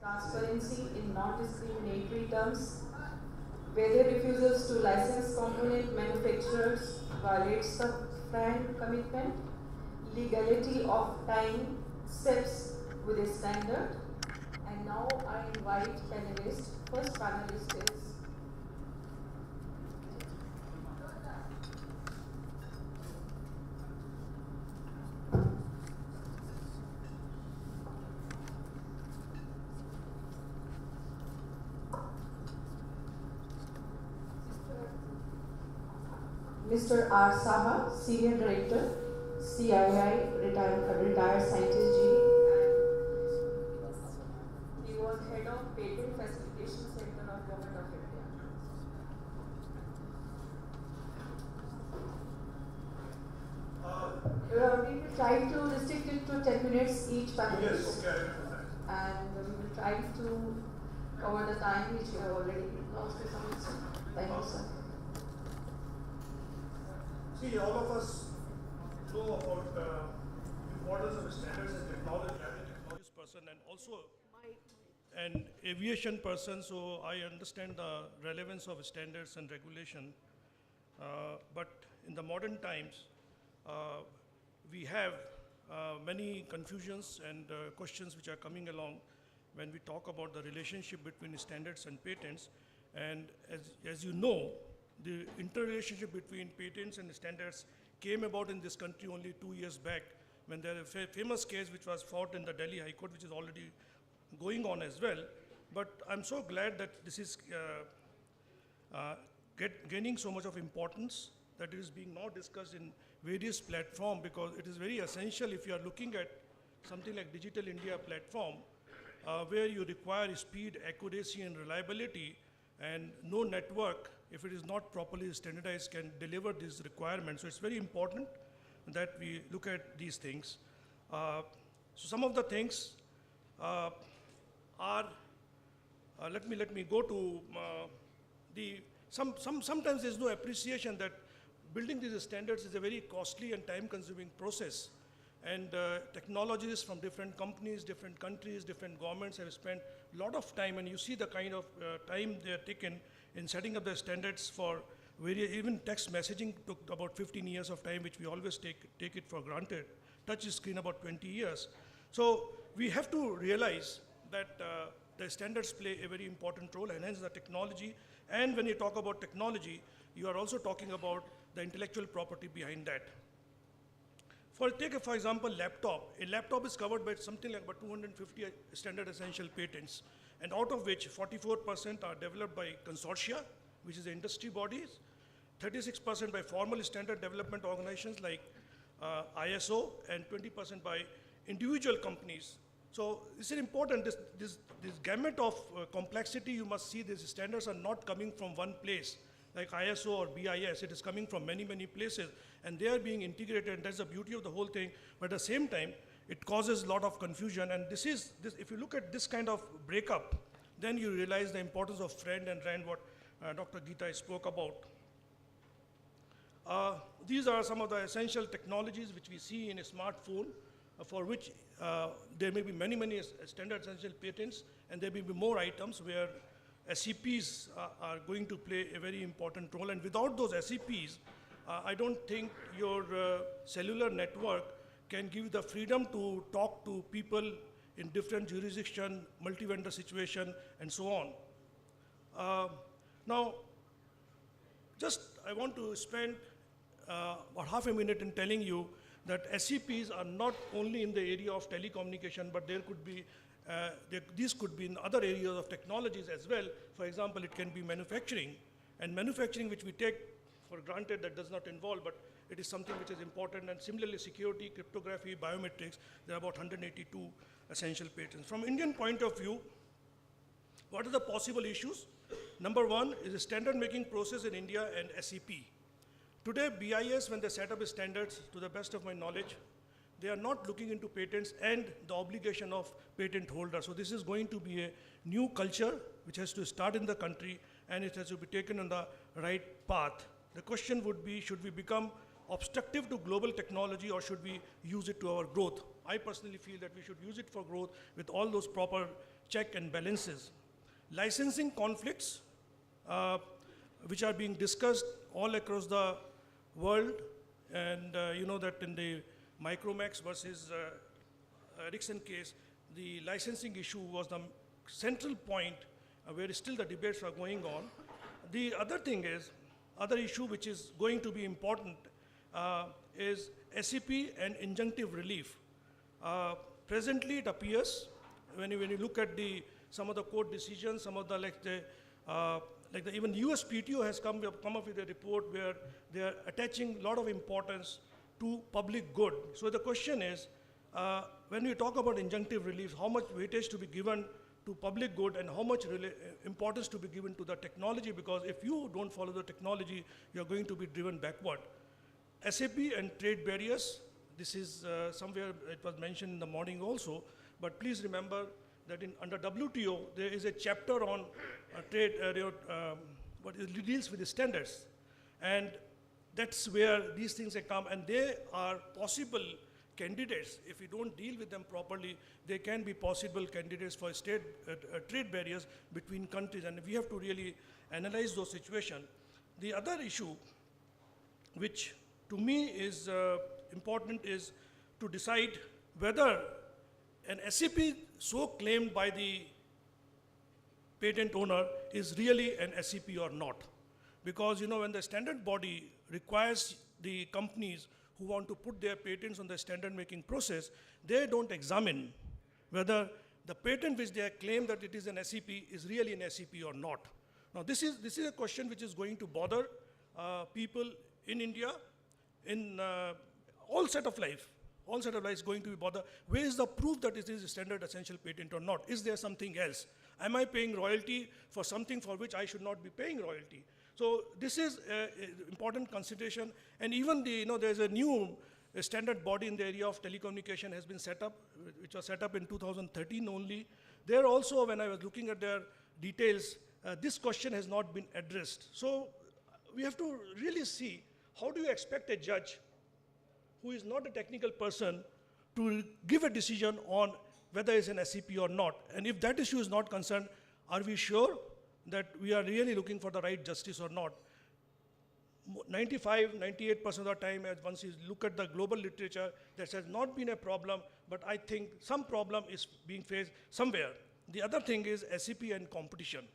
transparency in non-discriminatory terms, whether refusals to license component manufacturers violates the FRAND commitment, legality of time steps with a standard. And now I invite panelists. First panelist is Mr. R. Saha, Senior Director, CII, retired scientist G. And he was Head of Patent Facilitation Center of Government of India. We will try to restrict it to 10 minutes each panelist. Yes, okay. And we will try to cover the time which we have already lost to some extent. Thank you, sir. See, all of us know about the importance of standards and technology. I'm a technologist person and also an aviation person, so I understand the relevance of standards and regulation. But in the modern times, we have many confusions and questions which are coming along when we talk about the relationship between standards and patents. And as you know, the interrelationship between patents and standards came about in this country only 2 years back when there was a famous case which was fought in the Delhi High Court, which is already going on as well. But I'm so glad that this is gaining so much of importance, that it is being now discussed in various platforms, because it is very essential if you are looking at something like Digital India platform, where you require speed, accuracy, and reliability, and no network, if it is not properly standardized, can deliver these requirements. So it's very important that we look at these things. So some of the things are, let me go to sometimes there's no appreciation that building these standards is a very costly and time-consuming process. And technologists from different companies, different countries, different governments have spent a lot of time, and you see the kind of time they have taken in setting up the standards for various, even text messaging took about 15 years of time, which we always take it for granted. Touch screen about 20 years. So we have to realize that the standards play a very important role, and hence the technology. And when you talk about technology, you are also talking about the intellectual property behind that. For example, laptop. A laptop is covered by something like about 250 standard essential patents, and out of which 44% are developed by consortia, which is the industry bodies, 36% by formal standard development organizations like ISO, and 20% by individual companies. So it's important, this gamut of complexity. You must see these standards are not coming from one place, like ISO or BIS. It is coming from many, many places, and they are being integrated, and that's the beauty of the whole thing. But at the same time, it causes a lot of confusion, and if you look at this kind of breakup, then you realize the importance of FRAND and RAND, what Dr. Geeta spoke about. These are some of the essential technologies which we see in a smartphone, for which there may be many, many standard essential patents, and there may be more items where SEPs are going to play a very important role. And without those SEPs, I don't think your cellular network can give the freedom to talk to people in different jurisdiction, multi-vendor situation, and so on. Now, I want to spend about half a minute in telling you that SEPs are not only in the area of telecommunication, but there could be these could be in other areas of technologies as well. For example, it can be manufacturing, and manufacturing, which we take for granted, that does not involve, but it is something which is important. And similarly, security, cryptography, biometrics, there are about 182 essential patents. From Indian point of view, what are the possible issues? Number one is the standard making process in India and SEP. Today, BIS, when they set up standards, to the best of my knowledge, they are not looking into patents and the obligation of patent holder. So this is going to be a new culture which has to start in the country, and it has to be taken on the right path. The question would be, should we become obstructive to global technology, or should we use it to our growth? I personally feel that we should use it for growth with all those proper check and balances. Licensing conflicts, which are being discussed all across the world, and you know that in the Micromax versus Ericsson case, the licensing issue was the central point where still the debates are going on. The other thing is, other issue which is going to be important is SEP and injunctive relief. Presently, it appears when you look at some of the court decisions, some of the even USPTO has come up with a report where they are attaching a lot of importance to public good. So the question is, when we talk about injunctive relief, how much weightage to be given to public good and how much importance to be given to the technology, because if you don't follow the technology, you're going to be driven backward. SAP and trade barriers, this is somewhere it was mentioned in the morning also, but please remember that under WTO, there is a chapter on trade, what deals with the standards. And that's where these things have come, and they are possible candidates. If we don't deal with them properly, they can be possible candidates for trade barriers between countries, and we have to really analyze those situations. The other issue, which to me is important, is to decide whether an SEP so claimed by the patent owner is really an SEP or not. Because when the standard body requires the companies who want to put their patents on the standard making process, they don't examine whether the patent which they claim that it is an SEP is really an SEP or not. Now this is a question which is going to bother people in India, in all set of life. All set of life is going to be bothered. Where is the proof that it is a standard essential patent or not? Is there something else? Am I paying royalty for something for which I should not be paying royalty? So this is an important consideration. And even there's a new standard body in the area of telecommunication has been set up, which was set up in 2013 only. There also, when I was looking at their details, this question has not been addressed. So we have to really see, how do you expect a judge who is not a technical person to give a decision on whether it's an SEP or not? And if that issue is not concerned, are we sure that we are really looking for the right justice or not? 98% of the time, once you look at the global literature, that has not been a problem, but I think some problem is being faced somewhere. The other thing is SEP and competition.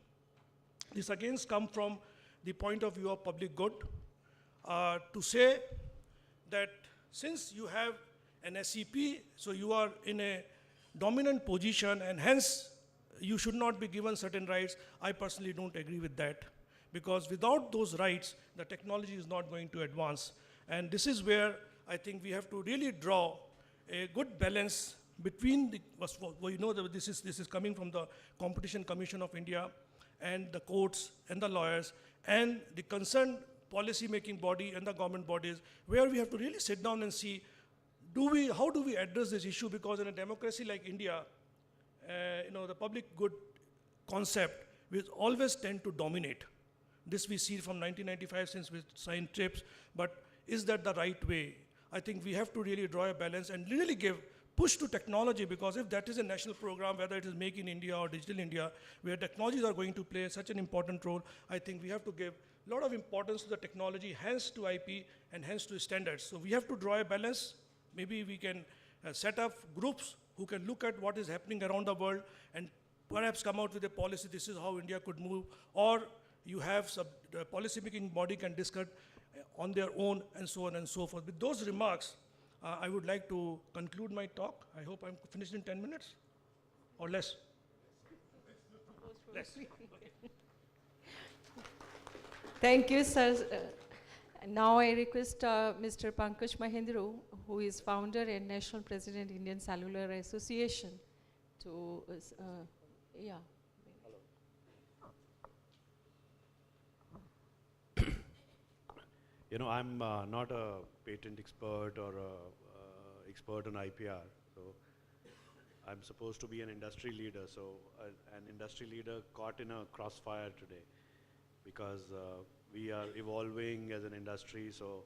This again comes from the point of view of public good, to say that since you have an SEP, so you are in a dominant position, and hence you should not be given certain rights. I personally don't agree with that, because without those rights, the technology is not going to advance. And this is where I think we have to really draw a good balance between this is coming from the Competition Commission of India and the courts and the lawyers and the concerned policy-making body and the government bodies, where we have to really sit down and see, how do we address this issue? Because in a democracy like India, the public good concept will always tend to dominate. This we see from 1995 since we signed TRIPS, but is that the right way? I think we have to really draw a balance and really give push to technology, because if that is a national program, whether it is Make in India or Digital India, where technologies are going to play such an important role, I think we have to give a lot of importance to the technology, hence to IP, and hence to standards. So we have to draw a balance. Maybe we can set up groups who can look at what is happening around the world and perhaps come out with a policy, this is how India could move, or you have the policy-making body can discuss on their own, and so on and so forth. With those remarks, I would like to conclude my talk. I hope I'm finished in 10 minutes or less. Less. Thank you, sir. Now I request Mr. Pankaj Mahendru, who is founder and national president Indian Cellular Association, to, yeah. I'm not a patent expert or a expert on IPR, so I'm supposed to be an industry leader. So an industry leader caught in a crossfire today, because we are evolving as an industry. So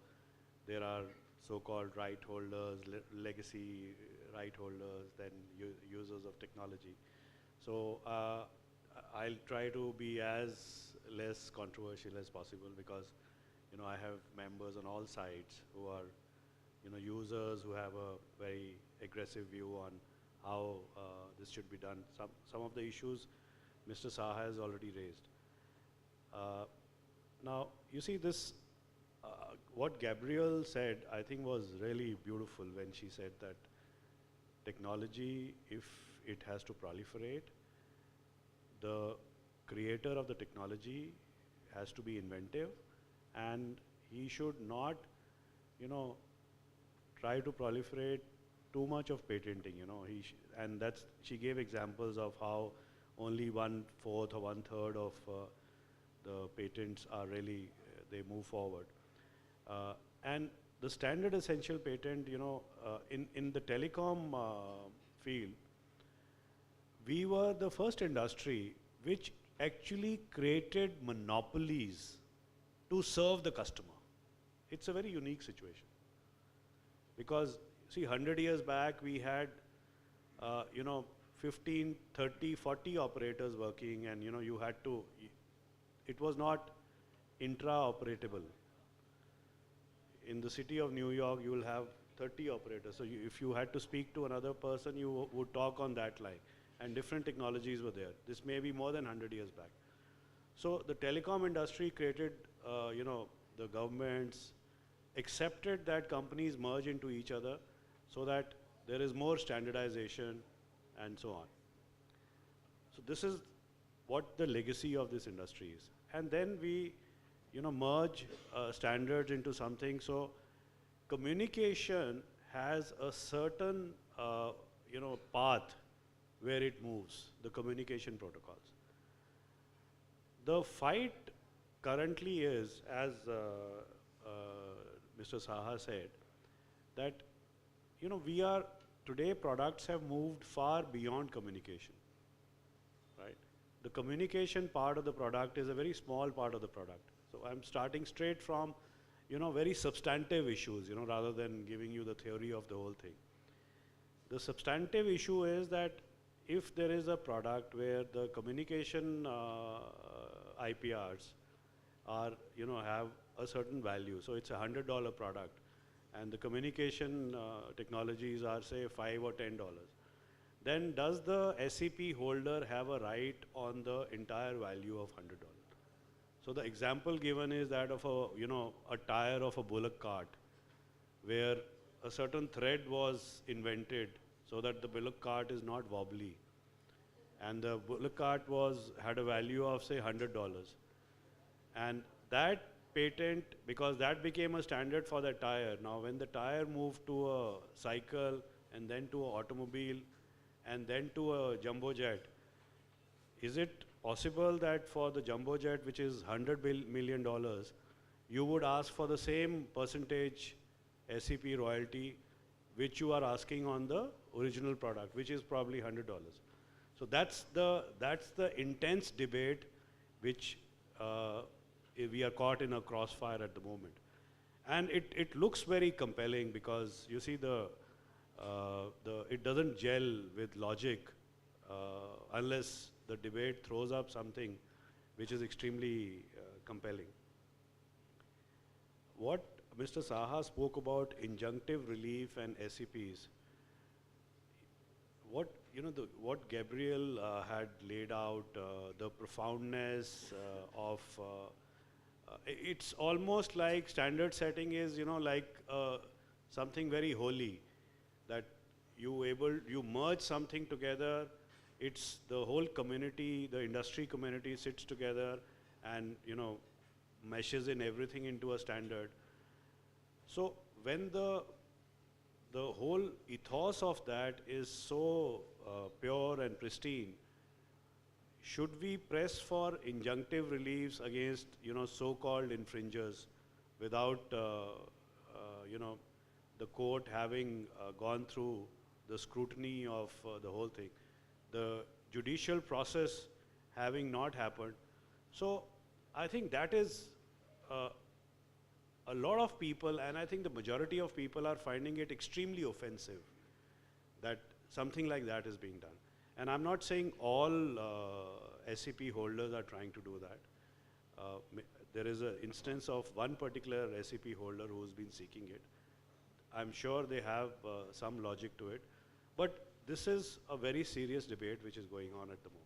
there are so-called right holders, legacy right holders, then users of technology. So I'll try to be as less controversial as possible, because I have members on all sides who are users who have a very aggressive view on how this should be done. Some of the issues Mr. Saha has already raised. Now, you see this, what Gabrielle said, I think was really beautiful when she said that technology, if it has to proliferate, the creator of the technology has to be inventive, and he should not, try to proliferate too much of patenting, and she gave examples of how only 1/4 or 1/3 of the patents are really, they move forward. And the standard essential patent, in the telecom field, we were the first industry which actually created monopolies to serve the customer. It's a very unique situation. Because, see, 100 years back, we had, 15, 30, 40 operators working, and, you had to, it was not intra-operatable. In the city of New York, you will have 30 operators. So if you had to speak to another person, you would talk on that line. And different technologies were there. This may be more than 100 years back. So the telecom industry created, the governments accepted that companies merge into each other so that there is more standardization and so on. So this is what the legacy of this industry is. And then we, merge standards into something. So communication has a certain, path where it moves, the communication protocols. The fight currently is, as Mr. Saha said, that we are today, products have moved far beyond communication, right? The communication part of the product is a very small part of the product. So I'm starting straight from very substantive issues, rather than giving you the theory of the whole thing. The substantive issue is that if there is a product where the communication IPRs are, have a certain value, so it's a $100 product, and the communication technologies are, say, $5 or $10, then does the SEP holder have a right on the entire value of $100? So the example given is that of a tire of a bullock cart, where a certain thread was invented so that the bullock cart is not wobbly. And the bullock cart had a value of, say, $100. And that patent, because that became a standard for the tire. Now when the tire moved to a cycle, and then to an automobile, and then to a jumbo jet, is it possible that for the jumbo jet, which is $100 million, you would ask for the same percentage SEP royalty which you are asking on the original product, which is probably $100? So that's the intense debate which we are caught in a crossfire at the moment. And it looks very compelling, because you see it doesn't gel with logic unless the debate throws up something which is extremely compelling. What Mr. Saha spoke about injunctive relief and SEPs, what Gabrielle had laid out, the profoundness of, it's almost like standard setting is, like something very holy, that you merge something together. It's the whole community, the industry community sits together and meshes in everything into a standard. So when the whole ethos of that is so pure and pristine, should we press for injunctive reliefs against so-called infringers without the court having gone through the scrutiny of the whole thing, the judicial process having not happened? So I think that is a lot of people, and I think the majority of people are finding it extremely offensive that something like that is being done. And I'm not saying all SCP holders are trying to do that. There is an instance of one particular SCP holder who's been seeking it. I'm sure they have some logic to it. But this is a very serious debate which is going on at the moment.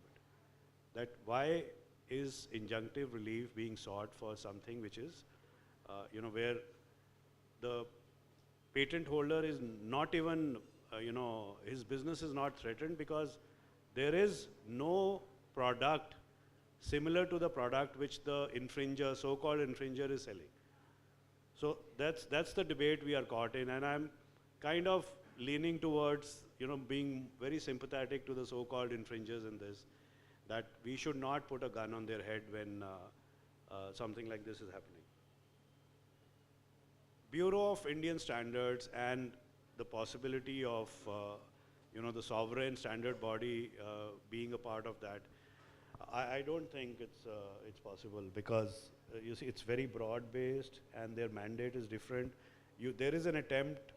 That why is injunctive relief being sought for something which is, where the patent holder is not even, his business is not threatened because there is no product similar to the product which the infringer, so-called infringer, is selling. So that's the debate we are caught in, and I'm kind of leaning towards, being very sympathetic to the so-called infringers in this, that we should not put a gun on their head when something like this is happening. Bureau of Indian Standards and the possibility of, the sovereign standard body being a part of that, I don't think it's possible because you see it's very broad-based and their mandate is different. There is an attempt,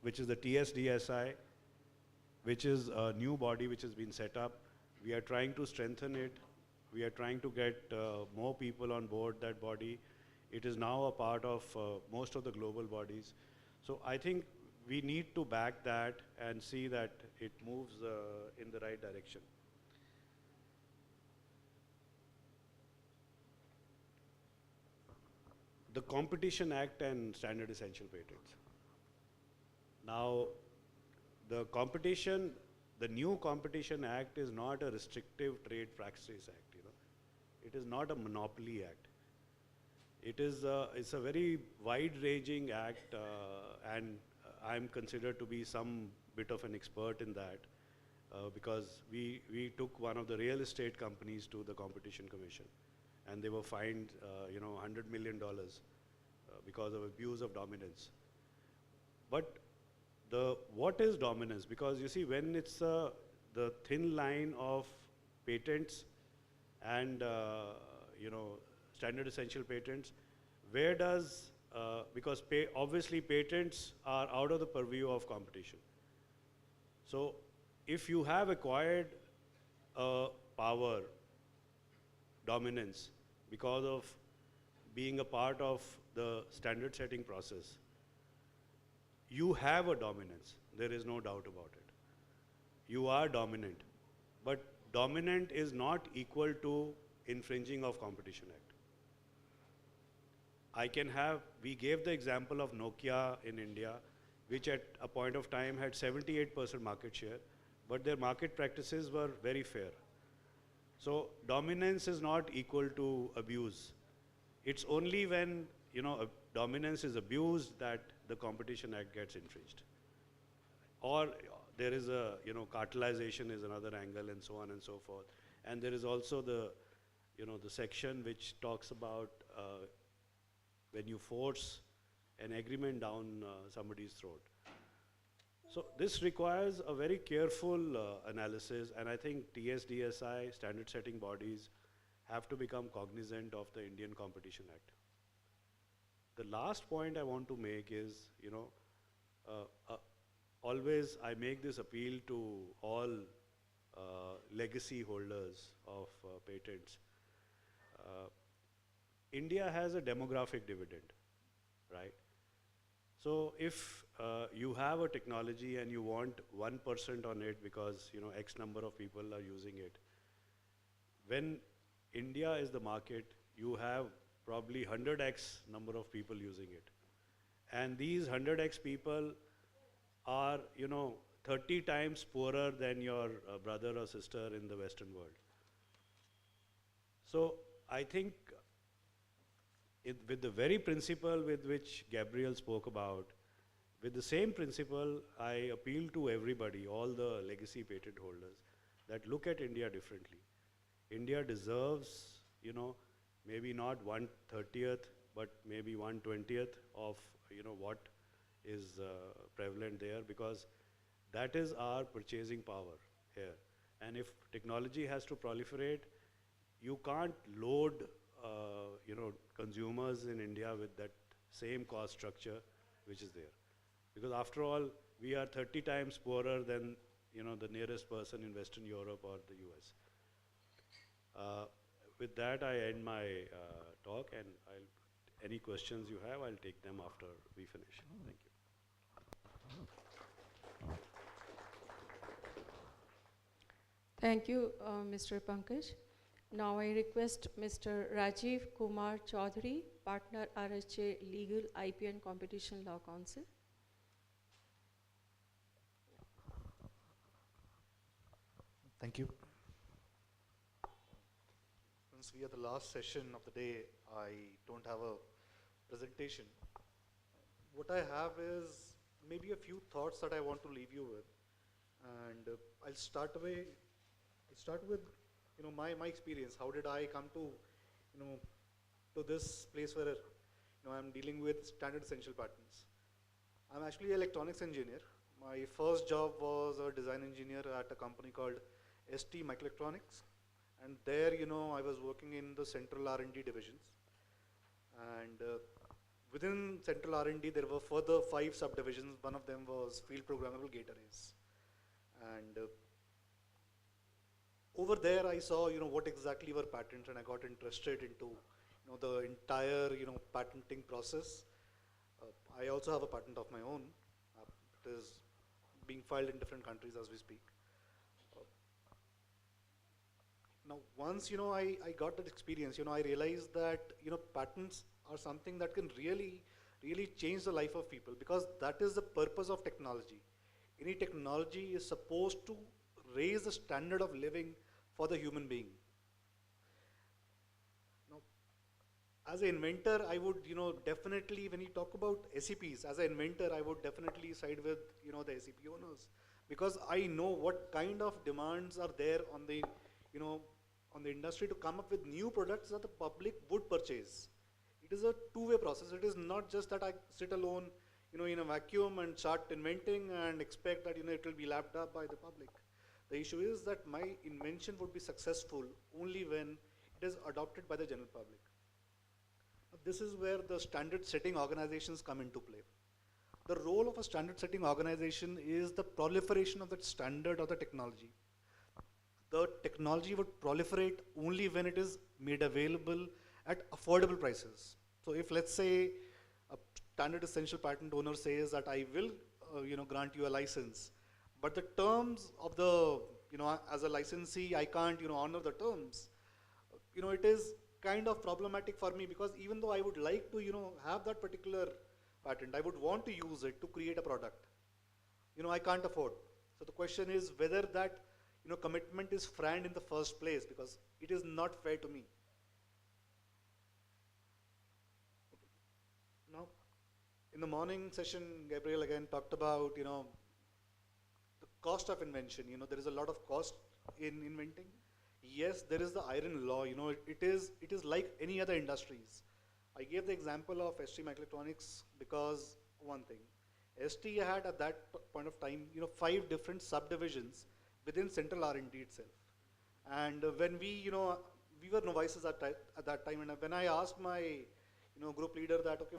which is the TSDSI, which is a new body which has been set up. We are trying to strengthen it. We are trying to get more people on board that body. It is now a part of most of the global bodies. So I think we need to back that and see that it moves in the right direction. The Competition Act and Standard Essential Patents. Now, the new Competition Act is not a restrictive trade practices act. It is not a monopoly act. It's a very wide-ranging act, and I'm considered to be some bit of an expert in that because we took one of the real estate companies to the Competition Commission, and they were fined, $100 million because of abuse of dominance. But what is dominance? Because you see, when it's the thin line of patents and standard essential patents, where does because obviously patents are out of the purview of competition. So if you have acquired power, dominance, because of being a part of the standard setting process, you have a dominance. There is no doubt about it. You are dominant. But dominant is not equal to infringing of Competition Act. We gave the example of Nokia in India, which at a point of time had 78% market share, but their market practices were very fair. So dominance is not equal to abuse. It's only when dominance is abused that the Competition Act gets infringed. Or there is cartelization is another angle, and so on and so forth. And there is also the section which talks about when you force an agreement down somebody's throat. So this requires a very careful analysis, and I think TSDSI, standard setting bodies, have to become cognizant of the Indian Competition Act. The last point I want to make is, always I make this appeal to all legacy holders of patents. India has a demographic dividend, right? So if you have a technology and you want 1% on it because X number of people are using it, when India is the market, you have probably 100x number of people using it. And these 100x people are 30 times poorer than your brother or sister in the Western world. So I think with the very principle with which Gabriel spoke about, with the same principle, I appeal to everybody, all the legacy patent holders, that look at India differently. India deserves, maybe not 1/30th, but maybe 1/20th of, what is prevalent there, because that is our purchasing power here. And if technology has to proliferate, you can't load consumers in India with that same cost structure which is there. Because after all, we are 30 times poorer than the nearest person in Western Europe or the US. With that, I end my talk, and any questions you have, I'll take them after we finish. Thank you. Thank you, Mr. Pankaj. Now I request Mr. Rajiv Kumar Chaudhary, Partner RHA Legal IP and Competition Law Council. Thank you. Since we are the last session of the day, I don't have a presentation. What I have is maybe a few thoughts that I want to leave you with. And I'll start with my experience. How did I come to to this place where I'm dealing with standard essential patents? I'm actually an electronics engineer. My first job was a design engineer at a company called ST Microelectronics, and there I was working in the central R&D divisions. And within central R&D there were further 5 subdivisions. One of them was field programmable gate arrays. And over there I saw what exactly were patents, and I got interested into the entire patenting process. I also have a patent of my own. It is being filed in different countries as we speak. Now once I got that experience, I realized that patents are something that can really change the life of people, because that is the purpose of technology. Any technology is supposed to raise the standard of living for the human being. Now, as an inventor, I would definitely, when you talk about SEPs, as an inventor, I would definitely side with the SEP owners, because I know what kind of demands are there on the on the industry to come up with new products that the public would purchase. It is a two-way process. It is not just that I sit alone in a vacuum and start inventing and expect that it will be lapped up by the public. The issue is that my invention would be successful only when it is adopted by the general public. This is where the standard setting organizations come into play. The role of a standard setting organization is the proliferation of that standard or the technology. The technology would proliferate only when it is made available at affordable prices. So if, let's say, a standard essential patent owner says that I will grant you a license, but the terms of the, as a licensee, I can't honor the terms, it is kind of problematic for me, because even though I would like to have that particular patent, I would want to use it to create a product, I can't afford. So the question is whether that commitment is friend in the first place, because it is not fair to me. Now, in the morning session, Gabriel again talked about the cost of invention. There is a lot of cost in inventing. Yes, there is the iron law. It is like any other industries. I gave the example of ST Microelectronics because one thing, ST had at that point of time 5 different subdivisions within central R&D itself. And when we were novices at that time, and when I asked my group leader that, okay,